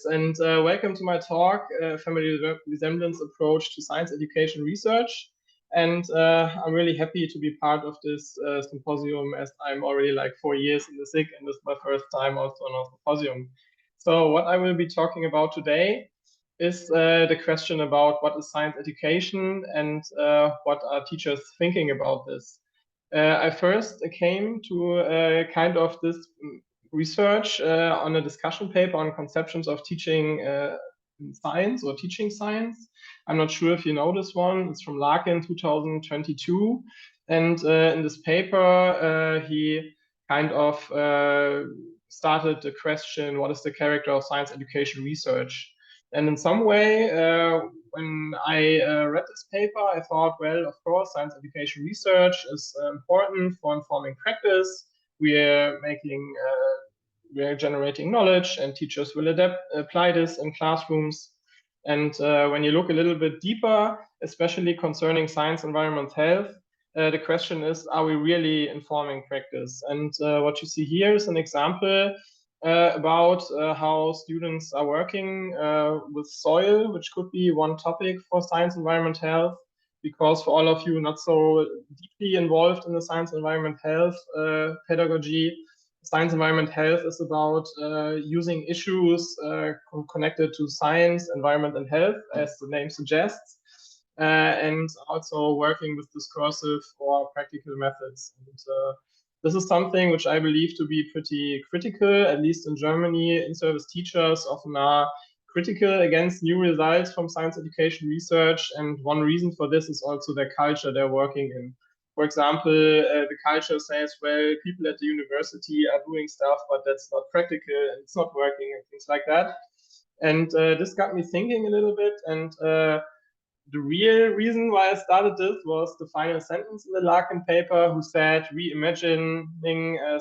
Chris, and welcome to my talk, Family Resemblance Approach to Science Education Research. And I'm really happy to be part of this symposium, as I'm already like 4 years in the SIG, and this is my first time also on a symposium. So what I will be talking about today is the question about what is science education and what are teachers thinking about this. I first came to kind of this research on a discussion paper on conceptions of teaching science or teaching science. I'm not sure if you know this one. It's from Larkin 2022. And in this paper, he kind of started the question, what is the character of science education research? And in some way, when I read this paper, I thought, well, of course, science education research is important for informing practice. We're generating knowledge, and teachers will apply this in classrooms. And when you look a little bit deeper, especially concerning science, environment, health, the question is, are we really informing practice? And what you see here is an example about how students are working with soil, which could be one topic for science, environment, health, because for all of you not so deeply involved in the science, environment, health pedagogy, science, environment, health is about using issues connected to science, environment, and health, as the name suggests, and also working with discursive or practical methods. And this is something which I believe to be pretty critical, at least in Germany. In-service teachers often are critical against new results from science education research, and one reason for this is also the culture they're working in. For example, the culture says, well, people at the university are doing stuff, but that's not practical and it's not working and things like that. And this got me thinking a little bit. And the real reason why I started this was the final sentence in the Larkin paper, who said, reimagining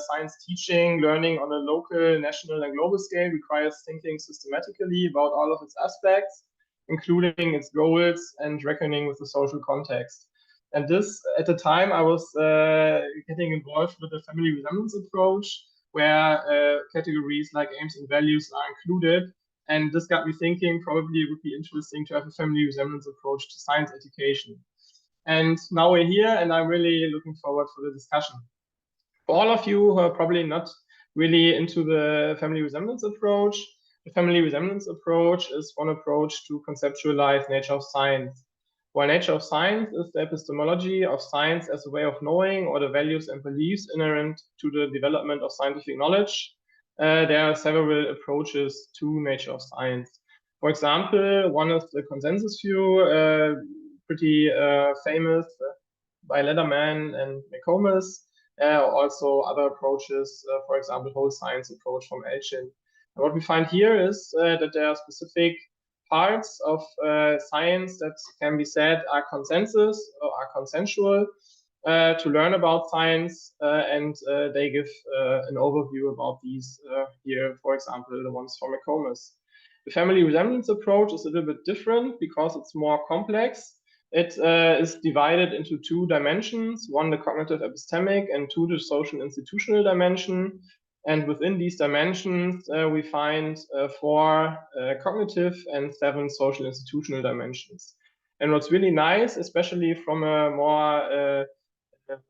science teaching, learning on a local, national, and global scale requires thinking systematically about all of its aspects, including its goals and reckoning with the social context. And this, at the time, I was getting involved with the family resemblance approach, where categories like aims and values are included. And this got me thinking, probably it would be interesting to have a family resemblance approach to science education. And now we're here, and I'm really looking forward for the discussion. For all of you who are probably not really into the family resemblance approach, the family resemblance approach is one approach to conceptualize nature of science. While nature of science is the epistemology of science as a way of knowing, or the values and beliefs inherent to the development of scientific knowledge, there are several approaches to nature of science. For example, one is the consensus view, pretty famous by Lederman and McComas. Also other approaches, for example, whole science approach from Elchin. And what we find here is that there are specific parts of science that can be said are consensus or are consensual to learn about science, and they give an overview about these here, for example, the ones from McComas. The family resemblance approach is a little bit different because it's more complex. It is divided into 2 dimensions, one the cognitive epistemic and 2 the social institutional dimension. And within these dimensions, we find 4 cognitive and 7 social institutional dimensions. And what's really nice, especially from a more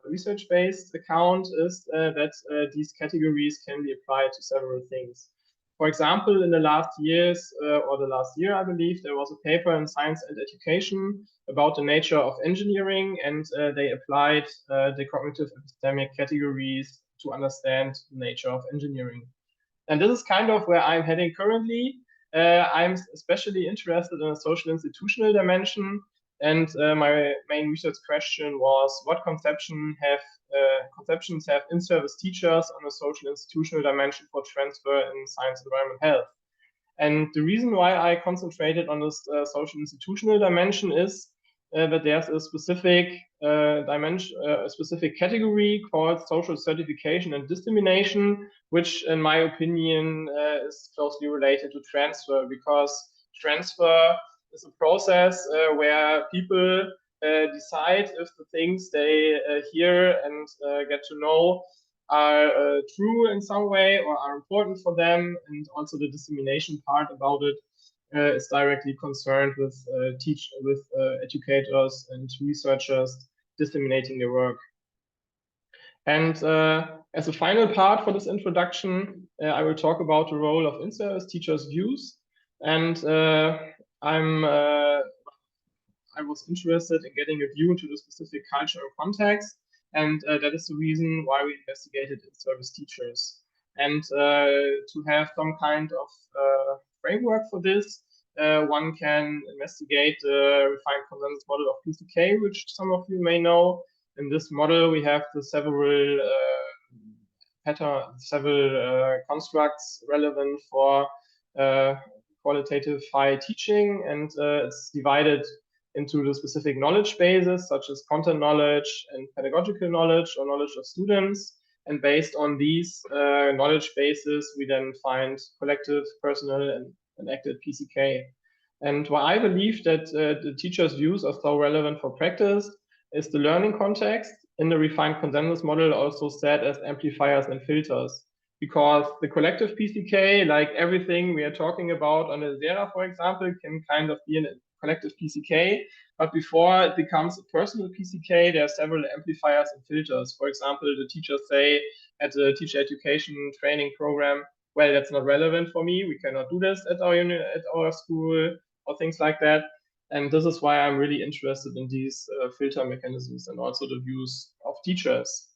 research-based account, is that these categories can be applied to several things. For example, in the last years, or the last year, I believe, there was a paper in Science and Education about the nature of engineering, and they applied the cognitive epistemic categories to understand the nature of engineering. And this is kind of where I'm heading currently. I'm especially interested in a social institutional dimension, and my main research question was, what conceptions have in-service teachers on a social institutional dimension for transfer in science, environment, health? And the reason why I concentrated on this social institutional dimension is that there's a specific dimension, a specific category called social certification and dissemination, which in my opinion is closely related to transfer, because transfer is a process where people decide if the things they hear and get to know are true in some way or are important for them, and also the dissemination part about it is directly concerned with educators and researchers disseminating their work. And as a final part for this introduction, I will talk about the role of in-service teachers' views. And I was interested in getting a view into the specific cultural context, and that is the reason why we investigated in-service teachers. And to have some kind of framework for this, one can investigate the refined consensus model of PCK, which some of you may know. In this model, we have the several constructs relevant for qualitative high teaching, and it's divided into the specific knowledge bases, such as content knowledge and pedagogical knowledge or knowledge of students. And based on these knowledge bases, we then find collective, personal, and active PCK. And why I believe that the teacher's views are so relevant for practice is the learning context in the refined consensus model, also set as amplifiers and filters. Because the collective PCK, like everything we are talking about on the ESERA, for example, can kind of be a collective PCK. But before it becomes a personal PCK, there are several amplifiers and filters. For example, the teachers say at the teacher education training program, well, that's not relevant for me. We cannot do this at our school, or things like that. And this is why I'm really interested in these filter mechanisms and also the views of teachers.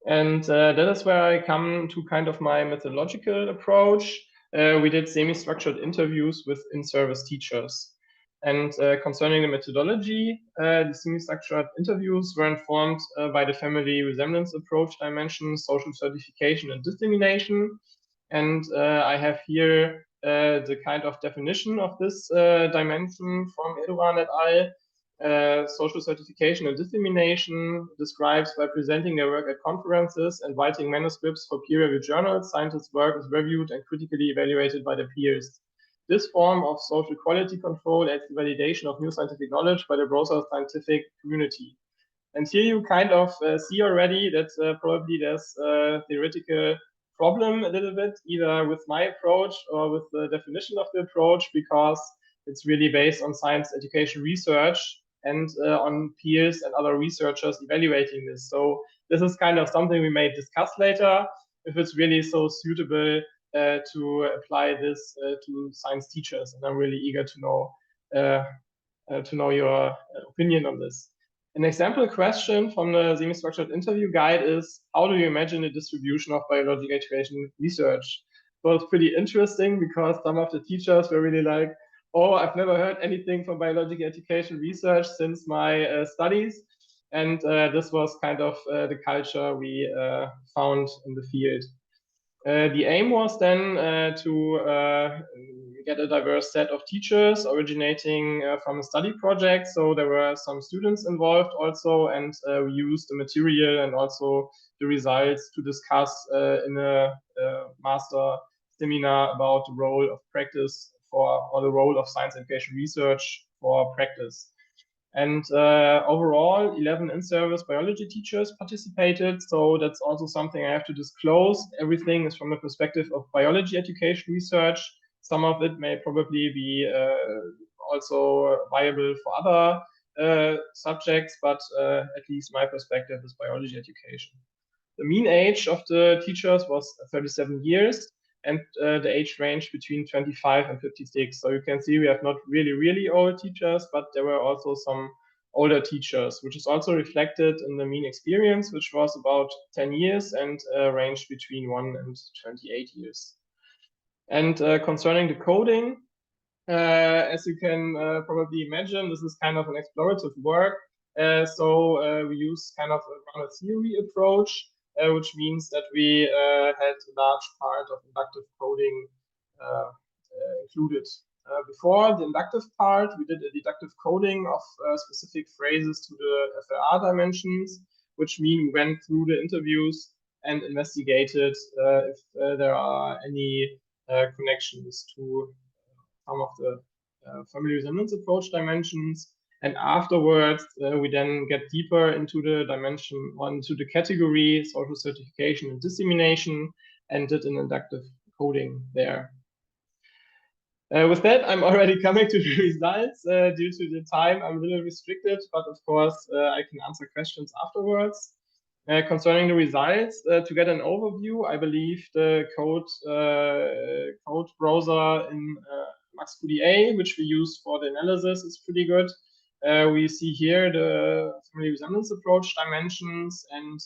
And that is where I come to kind of my methodological approach. We did semi-structured interviews with in-service teachers. And concerning the methodology, the semi-structured interviews were informed by the Family Resemblance Approach dimension, social certification, and dissemination. And I have here the kind of definition of this dimension from Erdogan et al. Social certification and dissemination describes by presenting their work at conferences and writing manuscripts for peer-reviewed journals. Scientists' work is reviewed and critically evaluated by their peers. This form of social quality control aids the validation of new scientific knowledge by the broader scientific community. And here you kind of see already that probably there's a theoretical problem a little bit, either with my approach or with the definition of the approach, because it's really based on science education research and on peers and other researchers evaluating this. So this is kind of something we may discuss later, if it's really so suitable to apply this to science teachers. And I'm really eager to know your opinion on this. An example question from the semi-structured interview guide is, how do you imagine the distribution of biological education research? So it's pretty interesting because some of the teachers were really like, oh, I've never heard anything from biological education research since my studies. And this was kind of the culture we found in the field. The aim was then to get a diverse set of teachers originating from a study project. So there were some students involved also, and we used the material and also the results to discuss in a master seminar about the role of practice or the role of science education research for practice. And overall, 11 in-service biology teachers participated. So that's also something I have to disclose. Everything is from the perspective of biology education research. Some of it may probably be also viable for other subjects, but at least my perspective is biology education. The mean age of the teachers was 37 years. And the age range between 25 and 56. So you can see we have not really old teachers, but there were also some older teachers, which is also reflected in the mean experience, which was about 10 years and ranged between 1 and 28 years. And concerning the coding, as you can probably imagine, this is kind of an explorative work. So we use kind of a theory approach, which means that we had a large part of inductive coding included. Before the inductive part, we did a deductive coding of specific phrases to the FLR dimensions, which mean we went through the interviews and investigated if there are any connections to some of the family resemblance approach dimensions. And afterwards, we then get deeper into the dimension, into the category, social certification and dissemination, and did an inductive coding there. With that, I'm already coming to the results. Due to the time, I'm a little restricted, but of course, I can answer questions afterwards. Concerning the results, to get an overview, I believe the code browser in MaxQDA, which we use for the analysis, is pretty good. We see here the family resemblance approach dimensions and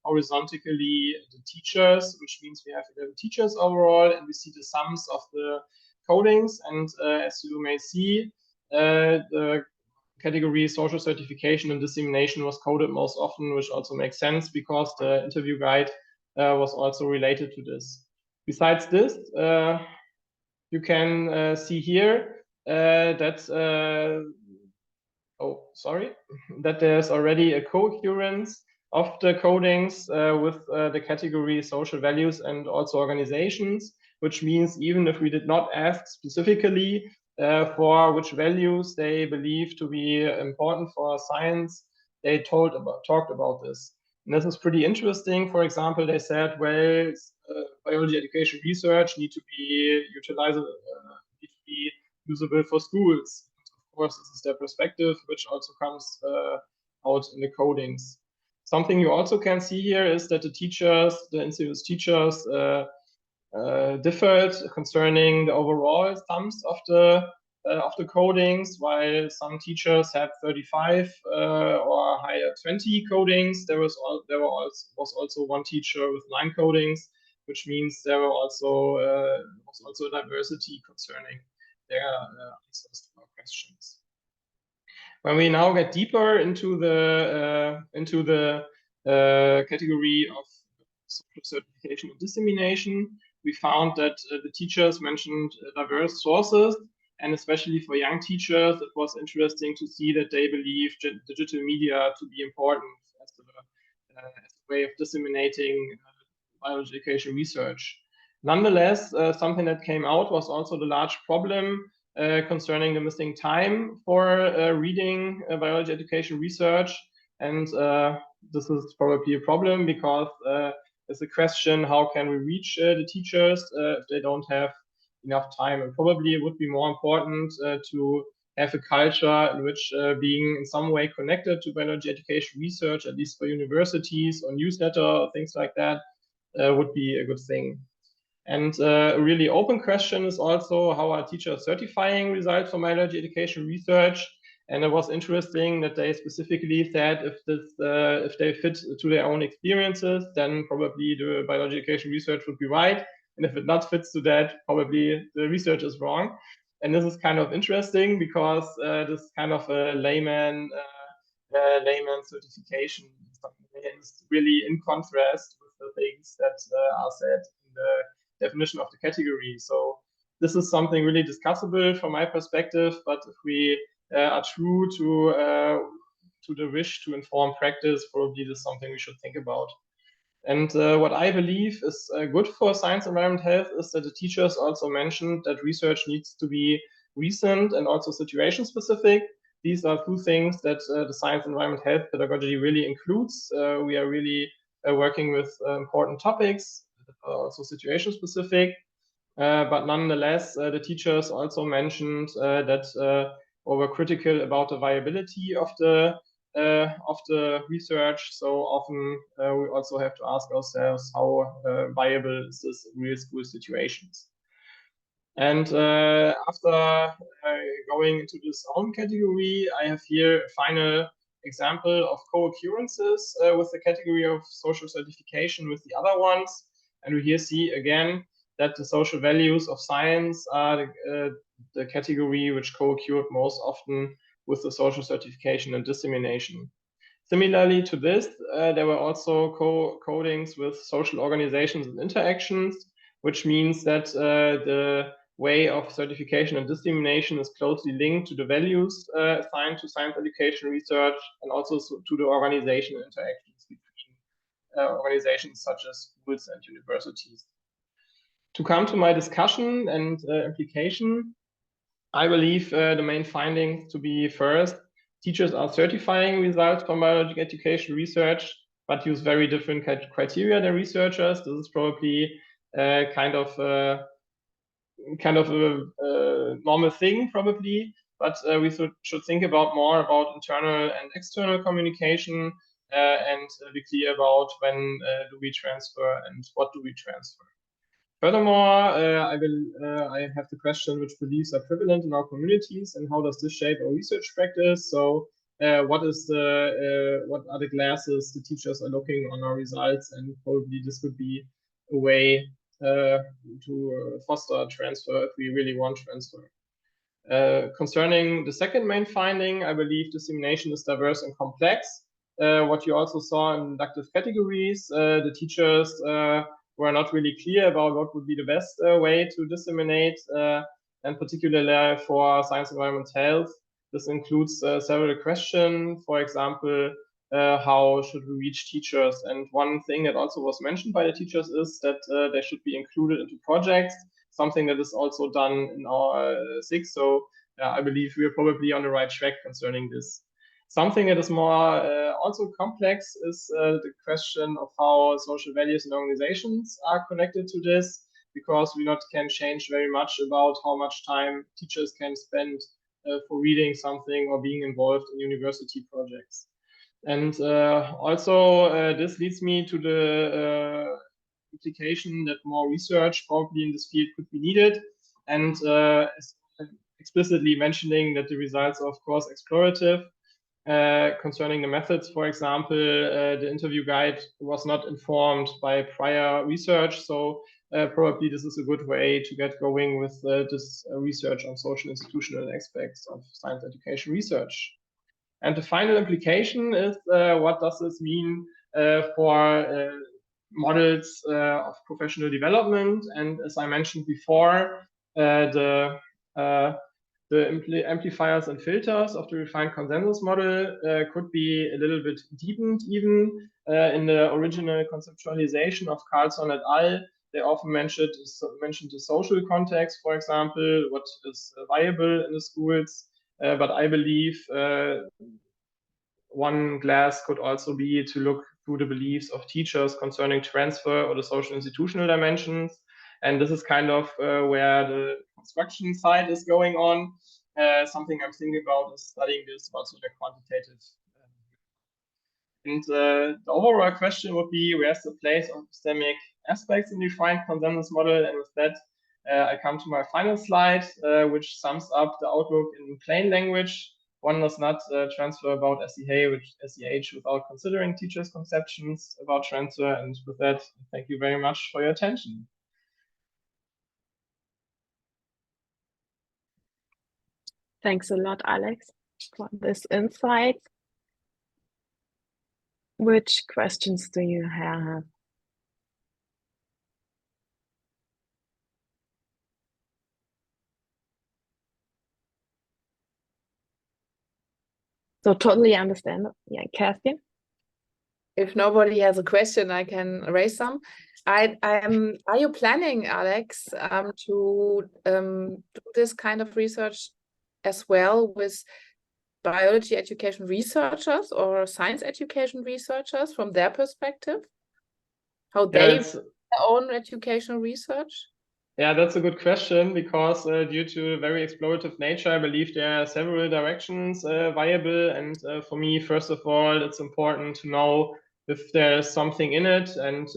horizontally the teachers, which means we have 11 teachers overall, and we see the sums of the codings. And as you may see, the category social certification and dissemination was coded most often, which also makes sense because the interview guide was also related to this. Besides this, you can see here that that there's already a co-occurrence of the codings with the category social values and also organizations, which means even if we did not ask specifically for which values they believe to be important for science, they talked about this. And this is pretty interesting. For example, they said, well, biology education research need to be usable for schools. Of course, this is their perspective, which also comes out in the codings. Something you also can see here is that the teachers, the institute's teachers, differed concerning the overall sums of the codings. While some teachers had 35 or higher 20 codings, there was also one teacher with 9 codings, which means there was also a diversity concerning their answers to our questions. When we now get deeper into the category of social certification and dissemination, we found that the teachers mentioned diverse sources, and especially for young teachers, it was interesting to see that they believe digital media to be important as a way of disseminating biology education research. Nonetheless, something that came out was also the large problem concerning the missing time for reading biology education research. And this is probably a problem because it's a question, how can we reach the teachers if they don't have enough time? And probably it would be more important to have a culture in which being in some way connected to biology education research, at least for universities or newsletter or things like that, would be a good thing. And a really open question is also how are teachers certifying results for biology education research? And it was interesting that they specifically said if they fit to their own experiences, then probably the biology education research would be right. And if it not fits to that, probably the research is wrong. And this is kind of interesting because this is kind of a layman certification is really in contrast with the things that are said in the definition of the category. So this is something really discussable from my perspective, but if we are true to the wish to inform practice, probably this is something we should think about. And what I believe is good for science environment health is that the teachers also mentioned that research needs to be recent and also situation specific. These are two things that the science environment health pedagogy really includes. We are really working with important topics, also situation specific. But nonetheless, the teachers also mentioned that or were critical about the viability of the research. So often we also have to ask ourselves how viable is this in real school situations. And after going into this own category, I have here a final example of co-occurrences with the category of social certification with the other ones. And we here see again that the social values of science are the category which co-occurred most often with the social certification and dissemination. Similarly to this, there were also codings with social organizations and interactions, which means that the way of certification and dissemination is closely linked to the values assigned to science education research and also to the organizational interactions between organizations such as schools and universities. To come to my discussion and implication, I believe the main findings to be first teachers are certifying results from biological education research, but use very different criteria than researchers. This is probably kind of a normal thing, probably, but we should think about more about internal and external communication, and be clear about when do we transfer and what do we transfer. Furthermore, I have the question which beliefs are prevalent in our communities and how does this shape our research practice? So what are the glasses the teachers are looking on our results, and probably this could be a way to foster transfer if we really want transfer. Concerning the second main finding, I believe dissemination is diverse and complex. What you also saw in inductive categories, the teachers were not really clear about what would be the best way to disseminate, and particularly for science, environment, health. This includes several questions. For example, how should we reach teachers? And one thing that also was mentioned by the teachers is that they should be included into projects, something that is also done in our SIG. So I believe we are probably on the right track concerning this. Something that is more also complex is the question of how social values and organizations are connected to this, because we not can change very much about how much time teachers can spend for reading something or being involved in university projects. And also this leads me to the implication that more research probably in this field could be needed, and explicitly mentioning that the results are of course explorative. Concerning the methods, for example, the interview guide was not informed by prior research, so probably this is a good way to get going with this research on social institutional aspects of science education research. And the final implication is what does this mean for models of professional development? And as I mentioned before, the amplifiers and filters of the refined consensus model could be a little bit deepened even in the original conceptualization of Carlson et al. They often mentioned the social context, for example, what is viable in the schools. But I believe one glass could also be to look through the beliefs of teachers concerning transfer or the social institutional dimensions. And this is kind of where the construction side is going on. Something I'm thinking about is studying this also in a quantitative. And the overall question would be, where's the place of epistemic aspects in the refined consensus model? And with that, I come to my final slide, which sums up the outlook in plain language. One does not transfer about SEH without considering teachers' conceptions about transfer. And with that, thank you very much for your attention. Thanks a lot, Alex, for this insight. Which questions do you have? So totally understand. Yeah, Kerstin? If nobody has a question, I can raise some. Are you planning, Alex, to do this kind of research as well with biology education researchers or science education researchers from their perspective? How they do their own educational research? Yeah, that's a good question, because due to very explorative nature, I believe there are several directions viable. And for me, first of all, it's important to know if there's something in it, and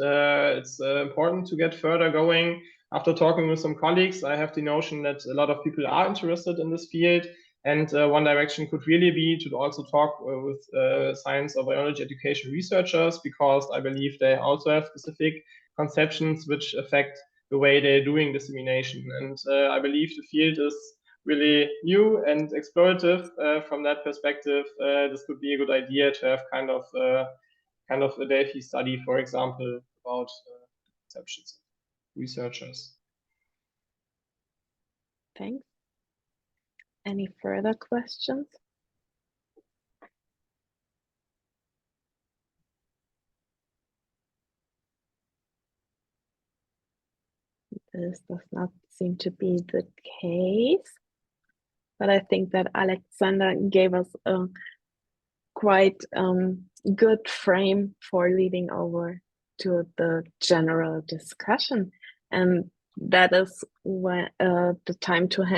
it's important to get further going. After talking with some colleagues, I have the notion that a lot of people are interested in this field. And one direction could really be to also talk with science or biology education researchers, because I believe they also have specific conceptions which affect the way they're doing dissemination. And I believe the field is really new and explorative. From that perspective, this could be a good idea to have kind of a Delphi study, for example, about conceptions of researchers. Thanks. Any further questions? This does not seem to be the case, but I think that Alexander gave us a quite good frame for leading over to the general discussion. And that is when the time to hand